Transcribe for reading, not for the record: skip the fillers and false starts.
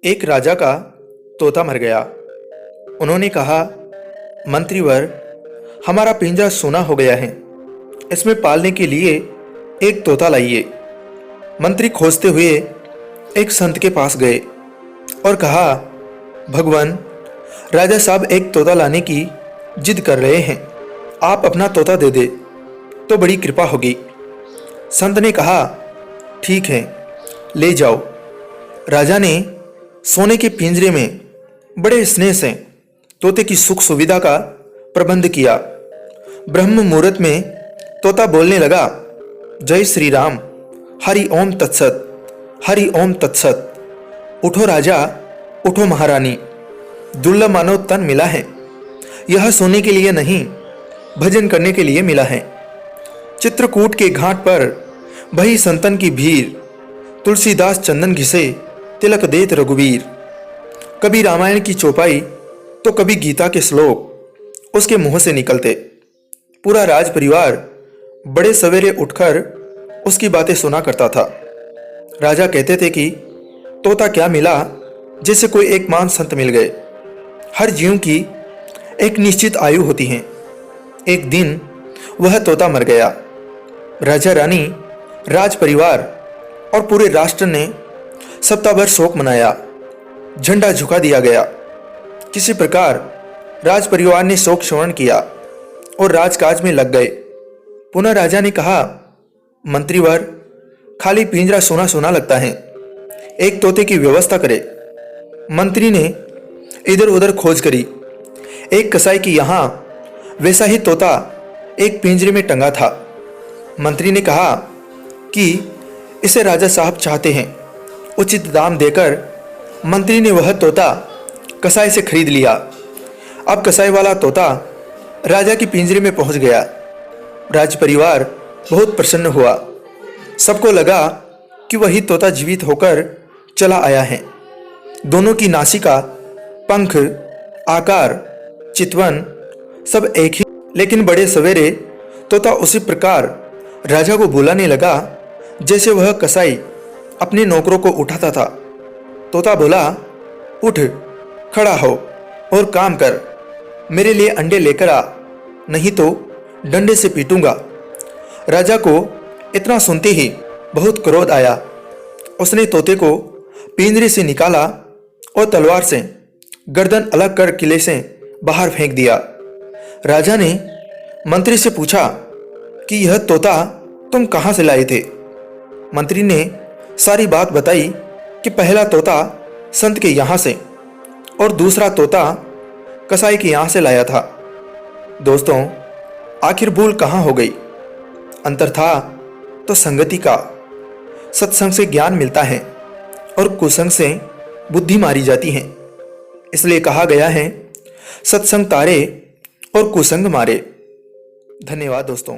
एक राजा का तोता मर गया। उन्होंने कहा, मंत्रीवर, हमारा पिंजरा सूना हो गया है, इसमें पालने के लिए एक तोता लाइए। मंत्री खोजते हुए एक संत के पास गए और कहा, भगवान, राजा साहब एक तोता लाने की जिद कर रहे हैं, आप अपना तोता दे दे तो बड़ी कृपा होगी। संत ने कहा, ठीक है, ले जाओ। राजा ने सोने के पिंजरे में बड़े स्नेह से तोते की सुख सुविधा का प्रबंध किया। ब्रह्म मुहूर्त में तोता बोलने लगा, जय श्री राम, हरि ओम तत्सत, हरि ओम तत्सत। उठो राजा, उठो महारानी, दुर्लभ मानव तन मिला है। यह सोने के लिए नहीं, भजन करने के लिए मिला है। चित्रकूट के घाट पर भई संतन की भीड़, तुलसीदास चंदन घिसे तिलक देत रघुवीर। कभी रामायण की चौपाई तो कभी गीता के श्लोक उसके मुंह से निकलते। पूरा राज परिवार बड़े सवेरे उठकर उसकी बातें सुना करता था। राजा कहते थे कि तोता क्या मिला, जैसे कोई एक महान संत मिल गए। हर जीव की एक निश्चित आयु होती है। एक दिन वह तोता मर गया। राजा रानी, राज परिवार और पूरे राष्ट्र ने सप्ताह भर शोक मनाया। झंडा झुका दिया गया। किसी प्रकार राज परिवार ने शोक श्रवण किया और राजकाज में लग गए। पुनः राजा ने कहा, मंत्रीवर, खाली पिंजरा सोना सोना लगता है, एक तोते की व्यवस्था करे। मंत्री ने इधर उधर खोज करी। एक कसाई की यहां वैसा ही तोता एक पिंजरे में टंगा था। मंत्री ने कहा कि इसे राजा साहब चाहते हैं। उचित दाम देकर मंत्री ने वह तोता कसाई से खरीद लिया। अब कसाई वाला तोता राजा की पिंजरे में पहुंच गया। राज परिवार बहुत प्रसन्न हुआ। सबको लगा कि वही तोता जीवित होकर चला आया है। दोनों की नासिका, पंख, आकार, चितवन सब एक ही। लेकिन बड़े सवेरे तोता उसी प्रकार राजा को बुलाने लगा जैसे वह कसाई अपने नौकरों को उठाता था। तोता बोला, उठ, खड़ा हो और काम कर, मेरे लिए अंडे लेकर आ, नहीं तो डंडे से पीटूंगा। राजा को इतना सुनते ही बहुत क्रोध आया। उसने तोते को पिंजरे से निकाला और तलवार से गर्दन अलग कर किले से बाहर फेंक दिया। राजा ने मंत्री से पूछा कि यह तोता तुम कहां से लाए थे? मंत्री ने सारी बात बताई कि पहला तोता संत के यहां से और दूसरा तोता कसाई के यहां से लाया था। दोस्तों, आखिर भूल कहां हो गई? अंतर था तो संगति का। सत्संग से ज्ञान मिलता है और कुसंग से बुद्धि मारी जाती है। इसलिए कहा गया है, सत्संग तारे और कुसंग मारे। धन्यवाद दोस्तों।